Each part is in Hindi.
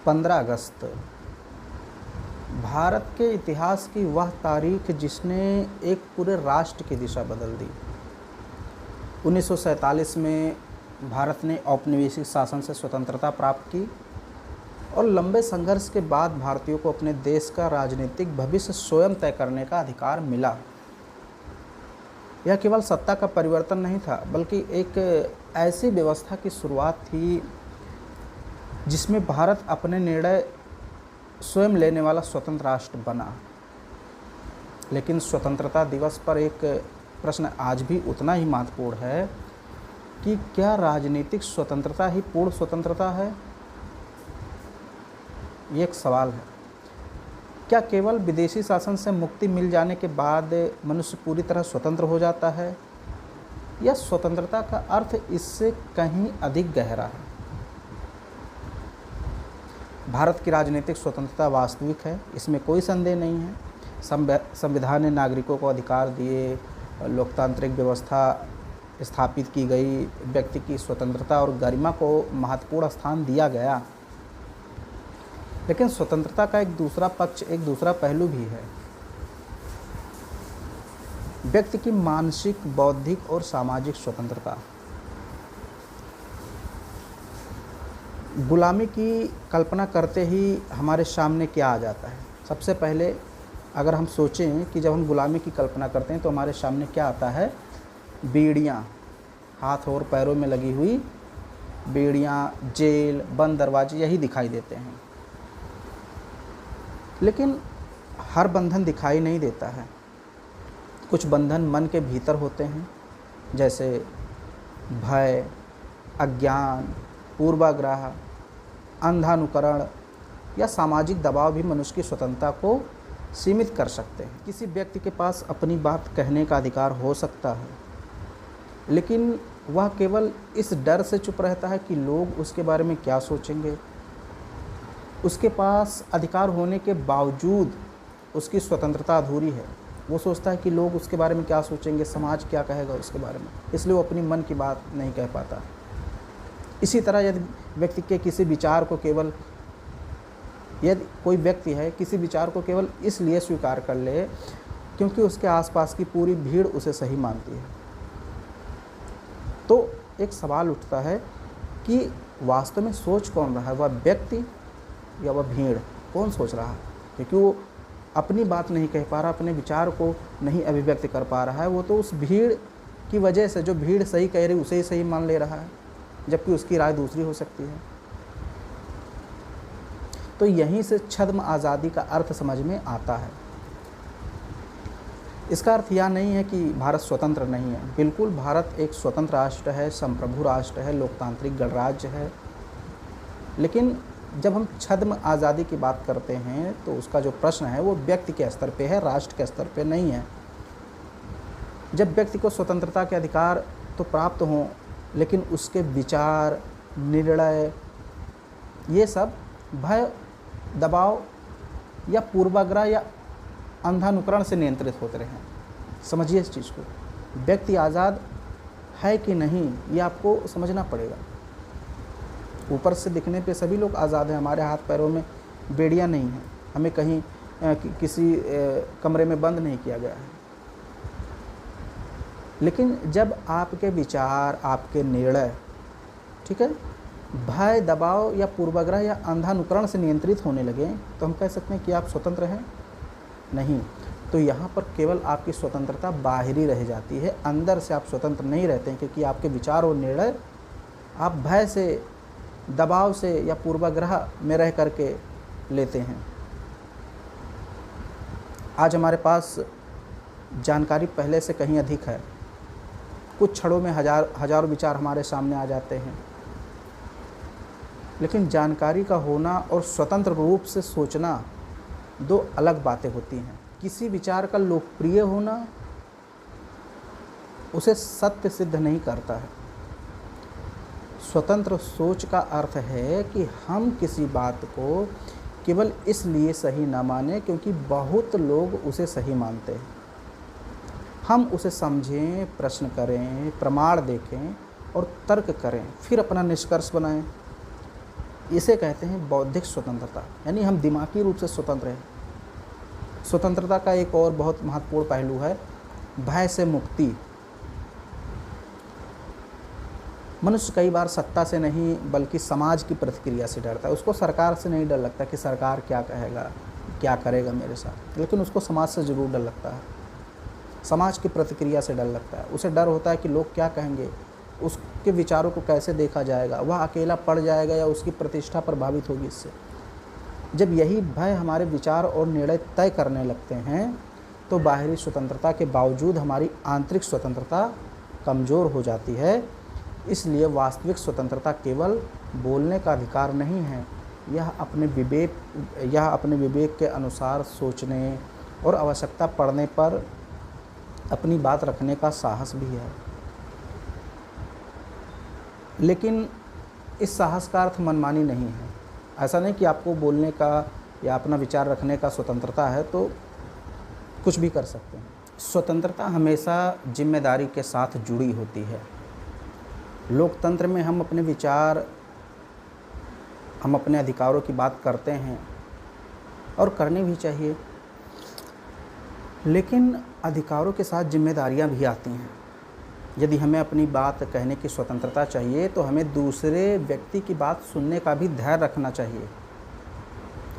15 अगस्त भारत के इतिहास की वह तारीख जिसने एक पूरे राष्ट्र की दिशा बदल दी। 1947 में भारत ने औपनिवेशिक शासन से स्वतंत्रता प्राप्त की और लंबे संघर्ष के बाद भारतीयों को अपने देश का राजनीतिक भविष्य स्वयं तय करने का अधिकार मिला। यह केवल सत्ता का परिवर्तन नहीं था, बल्कि एक ऐसी व्यवस्था की शुरुआत थी जिसमें भारत अपने निर्णय स्वयं लेने वाला स्वतंत्र राष्ट्र बना। लेकिन स्वतंत्रता दिवस पर एक प्रश्न आज भी उतना ही महत्वपूर्ण है कि क्या राजनीतिक स्वतंत्रता ही पूर्ण स्वतंत्रता है? ये एक सवाल है। क्या केवल विदेशी शासन से मुक्ति मिल जाने के बाद मनुष्य पूरी तरह स्वतंत्र हो जाता है, या स्वतंत्रता का अर्थ इससे कहीं अधिक गहरा है? भारत की राजनीतिक स्वतंत्रता वास्तविक है, इसमें कोई संदेह नहीं है। संविधान ने नागरिकों को अधिकार दिए, लोकतांत्रिक व्यवस्था स्थापित की गई, व्यक्ति की स्वतंत्रता और गरिमा को महत्वपूर्ण स्थान दिया गया। लेकिन स्वतंत्रता का एक दूसरा पक्ष, एक दूसरा पहलू भी है। व्यक्ति की मानसिक, बौद्धिक और सामाजिक स्वतंत्रता। गुलामी की कल्पना करते ही हमारे सामने क्या आ जाता है? सबसे पहले अगर हम सोचें कि जब हम गुलामी की कल्पना करते हैं तो हमारे सामने क्या आता है? बेड़ियाँ, हाथ और पैरों में लगी हुई बेड़ियाँ, जेल, बंद दरवाजे, यही दिखाई देते हैं। लेकिन हर बंधन दिखाई नहीं देता है। कुछ बंधन मन के भीतर होते हैं, जैसे भय, अज्ञान, पूर्वाग्रह, अंधानुकरण या सामाजिक दबाव भी मनुष्य की स्वतंत्रता को सीमित कर सकते हैं। किसी व्यक्ति के पास अपनी बात कहने का अधिकार हो सकता है, लेकिन वह केवल इस डर से चुप रहता है कि लोग उसके बारे में क्या सोचेंगे। उसके पास अधिकार होने के बावजूद उसकी स्वतंत्रता अधूरी है। वो सोचता है कि लोग उसके बारे में क्या सोचेंगे, समाज क्या कहेगा उसके बारे में, इसलिए वो अपनी मन की बात नहीं कह पाता। इसी तरह यदि व्यक्ति के किसी विचार को केवल यदि कोई व्यक्ति है किसी विचार को केवल इसलिए स्वीकार कर ले क्योंकि उसके आसपास की पूरी भीड़ उसे सही मानती है, तो एक सवाल उठता है कि वास्तव में सोच कौन रहा है? वह व्यक्ति या वह भीड़? कौन सोच रहा है? क्योंकि वो अपनी बात नहीं कह पा रहा, अपने विचार को नहीं अभिव्यक्त कर पा रहा है। वो तो उस भीड़ की वजह से, जो भीड़ सही कह रही उसे ही सही मान ले रहा है, जबकि उसकी राय दूसरी हो सकती है। तो यहीं से छद्म आज़ादी का अर्थ समझ में आता है। इसका अर्थ यह नहीं है कि भारत स्वतंत्र नहीं है। बिल्कुल, भारत एक स्वतंत्र राष्ट्र है, संप्रभु राष्ट्र है, लोकतांत्रिक गणराज्य है। लेकिन जब हम छद्म आज़ादी की बात करते हैं तो उसका जो प्रश्न है वो व्यक्ति के स्तर पे है, राष्ट्र के स्तर पे नहीं है। जब व्यक्ति को स्वतंत्रता के अधिकार तो प्राप्त हों, लेकिन उसके विचार, निर्णय, ये सब भय, दबाव या पूर्वाग्रह या अंधानुकरण से नियंत्रित होते रहें। समझिए इस चीज़ को। व्यक्ति आज़ाद है कि नहीं, ये आपको समझना पड़ेगा। ऊपर से दिखने पे सभी लोग आज़ाद हैं, हमारे हाथ पैरों में बेड़ियाँ नहीं हैं, हमें कहीं किसी कमरे में बंद नहीं किया गया है। लेकिन जब आपके विचार, आपके निर्णय, ठीक है, भय, दबाव या पूर्वाग्रह या अंधानुकरण से नियंत्रित होने लगे तो हम कह सकते हैं कि आप स्वतंत्र हैं? नहीं। तो यहाँ पर केवल आपकी स्वतंत्रता बाहरी रह जाती है, अंदर से आप स्वतंत्र नहीं रहते हैं, क्योंकि आपके विचार और निर्णय आप भय से, दबाव से या पूर्वाग्रह में रह करके लेते हैं। आज हमारे पास जानकारी पहले से कहीं अधिक है। कुछ क्षणों में हजारों विचार हमारे सामने आ जाते हैं। लेकिन जानकारी का होना और स्वतंत्र रूप से सोचना दो अलग बातें होती हैं। किसी विचार का लोकप्रिय होना उसे सत्य सिद्ध नहीं करता है। स्वतंत्र सोच का अर्थ है कि हम किसी बात को केवल इसलिए सही ना माने क्योंकि बहुत लोग उसे सही मानते हैं। हम उसे समझें, प्रश्न करें, प्रमाण देखें और तर्क करें, फिर अपना निष्कर्ष बनाएं। इसे कहते हैं बौद्धिक स्वतंत्रता, यानी हम दिमागी रूप से स्वतंत्र हैं। स्वतंत्रता का एक और बहुत महत्वपूर्ण पहलू है भय से मुक्ति। मनुष्य कई बार सत्ता से नहीं बल्कि समाज की प्रतिक्रिया से डरता है। उसको सरकार से नहीं डर लगता कि सरकार क्या कहेगा, क्या करेगा मेरे साथ, लेकिन उसको समाज से ज़रूर डर लगता है। समाज की प्रतिक्रिया से डर लगता है। उसे डर होता है कि लोग क्या कहेंगे, उसके विचारों को कैसे देखा जाएगा, वह अकेला पड़ जाएगा या उसकी प्रतिष्ठा प्रभावित होगी इससे। जब यही भय हमारे विचार और निर्णय तय करने लगते हैं तो बाहरी स्वतंत्रता के बावजूद हमारी आंतरिक स्वतंत्रता कमज़ोर हो जाती है। इसलिए वास्तविक स्वतंत्रता केवल बोलने का अधिकार नहीं है, यह अपने विवेक के अनुसार सोचने और आवश्यकता पड़ने पर अपनी बात रखने का साहस भी है। लेकिन इस साहस का अर्थ मनमानी नहीं है। ऐसा नहीं कि आपको बोलने का या अपना विचार रखने का स्वतंत्रता है तो कुछ भी कर सकते हैं। स्वतंत्रता हमेशा जिम्मेदारी के साथ जुड़ी होती है। लोकतंत्र में हम अपने विचार, हम अपने अधिकारों की बात करते हैं और करनी भी चाहिए, लेकिन अधिकारों के साथ जिम्मेदारियां भी आती हैं। यदि हमें अपनी बात कहने की स्वतंत्रता चाहिए तो हमें दूसरे व्यक्ति की बात सुनने का भी धैर्य रखना चाहिए।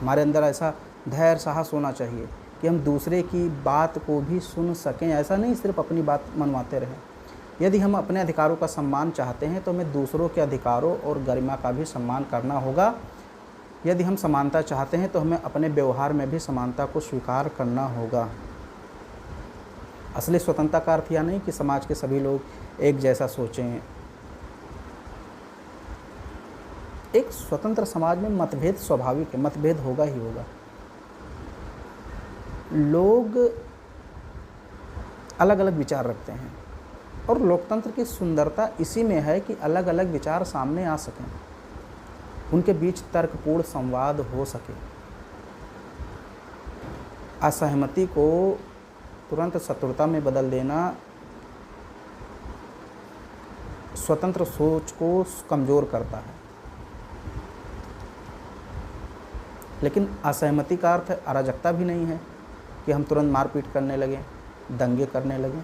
हमारे अंदर ऐसा धैर्य, साहस होना चाहिए कि हम दूसरे की बात को भी सुन सकें। ऐसा नहीं सिर्फ अपनी बात मनवाते रहें। यदि हम अपने अधिकारों का सम्मान चाहते हैं तो हमें दूसरों के अधिकारों और गरिमा का भी सम्मान करना होगा। यदि हम समानता चाहते हैं तो हमें अपने व्यवहार में भी समानता को स्वीकार करना होगा। असली स्वतंत्रता का अर्थ यह नहीं कि समाज के सभी लोग एक जैसा सोचें। एक स्वतंत्र समाज में मतभेद स्वाभाविक है, मतभेद होगा ही होगा। लोग अलग अलग विचार रखते हैं और लोकतंत्र की सुंदरता इसी में है कि अलग अलग विचार सामने आ सकें, उनके बीच तर्कपूर्ण संवाद हो सके। असहमति को तुरंत शत्रुता में बदल देना स्वतंत्र सोच को कमज़ोर करता है। लेकिन असहमति का अर्थ अराजकता भी नहीं है कि हम तुरंत मारपीट करने लगें, दंगे करने लगें।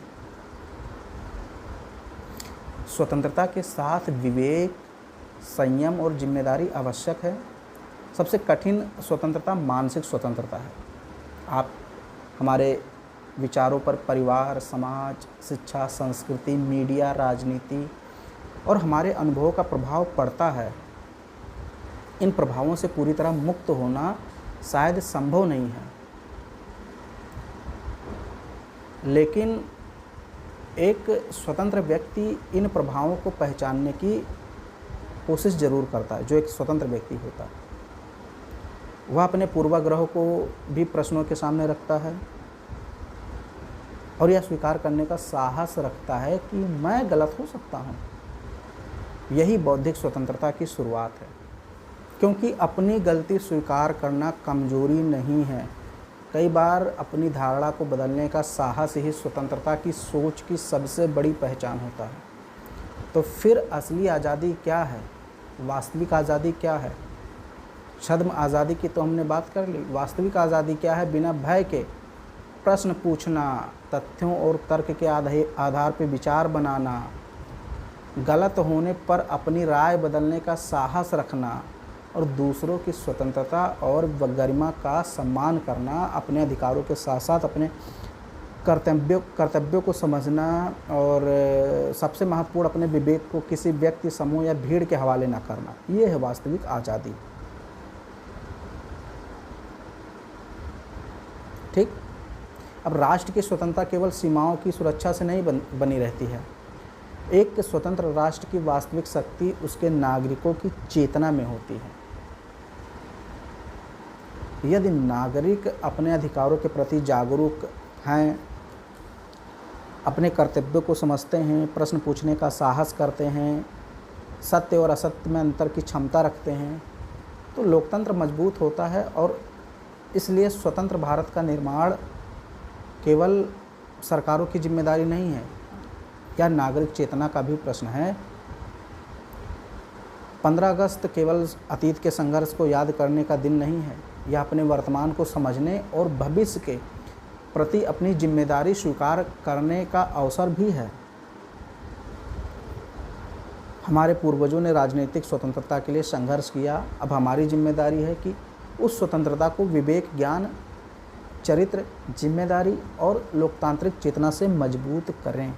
स्वतंत्रता के साथ विवेक, संयम और जिम्मेदारी आवश्यक है। सबसे कठिन स्वतंत्रता मानसिक स्वतंत्रता है। आप हमारे विचारों पर परिवार, समाज, शिक्षा, संस्कृति, मीडिया, राजनीति और हमारे अनुभवों का प्रभाव पड़ता है। इन प्रभावों से पूरी तरह मुक्त होना शायद संभव नहीं है, लेकिन एक स्वतंत्र व्यक्ति इन प्रभावों को पहचानने की कोशिश ज़रूर करता है। जो एक स्वतंत्र व्यक्ति होता है वह अपने पूर्वाग्रहों को भी प्रश्नों के सामने रखता है और यह स्वीकार करने का साहस रखता है कि मैं गलत हो सकता हूँ। यही बौद्धिक स्वतंत्रता की शुरुआत है, क्योंकि अपनी गलती स्वीकार करना कमजोरी नहीं है। कई बार अपनी धारणा को बदलने का साहस ही स्वतंत्रता की सोच की सबसे बड़ी पहचान होता है। तो फिर असली आज़ादी क्या है? वास्तविक आज़ादी क्या है? छद्म आज़ादी की तो हमने बात कर ली। वास्तविक आज़ादी क्या है? बिना भय के प्रश्न पूछना, तथ्यों और तर्क के आधार पर विचार बनाना, गलत होने पर अपनी राय बदलने का साहस रखना और दूसरों की स्वतंत्रता और गरिमा का सम्मान करना, अपने अधिकारों के साथ साथ अपने कर्तव्यों को समझना और सबसे महत्वपूर्ण अपने विवेक को किसी व्यक्ति, समूह या भीड़ के हवाले न करना। ये है वास्तविक आज़ादी। ठीक। अब राष्ट्र की स्वतंत्रता केवल सीमाओं की सुरक्षा से नहीं बनी रहती है। एक स्वतंत्र राष्ट्र की वास्तविक शक्ति उसके नागरिकों की चेतना में होती है। यदि नागरिक अपने अधिकारों के प्रति जागरूक हैं, अपने कर्तव्यों को समझते हैं, प्रश्न पूछने का साहस करते हैं, सत्य और असत्य में अंतर की क्षमता रखते हैं, तो लोकतंत्र मजबूत होता है। और इसलिए स्वतंत्र भारत का निर्माण केवल सरकारों की जिम्मेदारी नहीं है, यह नागरिक चेतना का भी प्रश्न है। 15 अगस्त केवल अतीत के संघर्ष को याद करने का दिन नहीं है, यह अपने वर्तमान को समझने और भविष्य के प्रति अपनी जिम्मेदारी स्वीकार करने का अवसर भी है। हमारे पूर्वजों ने राजनीतिक स्वतंत्रता के लिए संघर्ष किया, अब हमारी जिम्मेदारी है कि उस स्वतंत्रता को विवेक, ज्ञान, चरित्र, जिम्मेदारी और लोकतांत्रिक चेतना से मजबूत करें।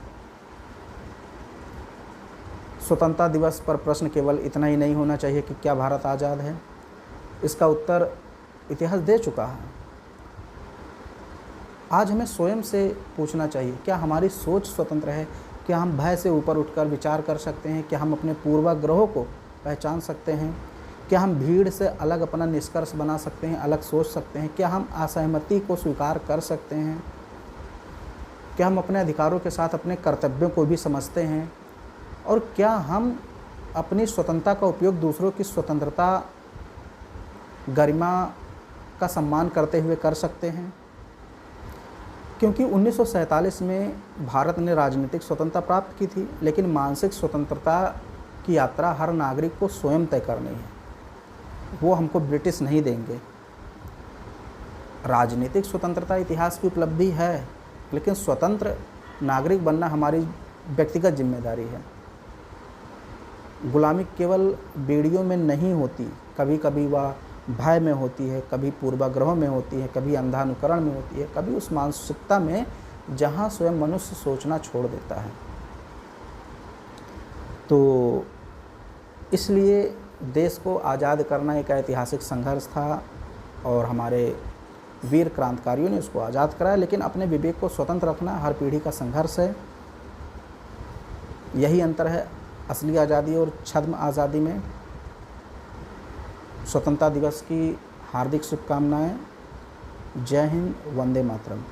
स्वतंत्रता दिवस पर प्रश्न केवल इतना ही नहीं होना चाहिए कि क्या भारत आज़ाद है। इसका उत्तर इतिहास दे चुका है। आज हमें स्वयं से पूछना चाहिए, क्या हमारी सोच स्वतंत्र है? क्या हम भय से ऊपर उठकर विचार कर सकते हैं? क्या हम अपने पूर्वाग्रहों को पहचान सकते हैं? क्या हम भीड़ से अलग अपना निष्कर्ष बना सकते हैं, अलग सोच सकते हैं? क्या हम असहमति को स्वीकार कर सकते हैं? क्या हम अपने अधिकारों के साथ अपने कर्तव्यों को भी समझते हैं? और क्या हम अपनी स्वतंत्रता का उपयोग दूसरों की स्वतंत्रता, गरिमा का सम्मान करते हुए कर सकते हैं? क्योंकि 1947 में भारत ने राजनीतिक स्वतंत्रता प्राप्त की थी, लेकिन मानसिक स्वतंत्रता की यात्रा हर नागरिक को स्वयं तय करनी है। वो हमको ब्रिटिश नहीं देंगे। राजनीतिक स्वतंत्रता इतिहास की उपलब्धि है, लेकिन स्वतंत्र नागरिक बनना हमारी व्यक्तिगत जिम्मेदारी है। गुलामी केवल बेड़ियों में नहीं होती, कभी कभी वह भय में होती है, कभी पूर्वाग्रहों में होती है, कभी अंधानुकरण में होती है, कभी उस मानसिकता में जहाँ स्वयं मनुष्य सोचना छोड़ देता है। तो इसलिए देश को आज़ाद करना एक ऐतिहासिक संघर्ष था और हमारे वीर क्रांतिकारियों ने उसको आज़ाद कराया, लेकिन अपने विवेक को स्वतंत्र रखना हर पीढ़ी का संघर्ष है। यही अंतर है असली आज़ादी और छद्म आज़ादी में। स्वतंत्रता दिवस की हार्दिक शुभकामनाएं। जय हिंद, वंदे मातरम।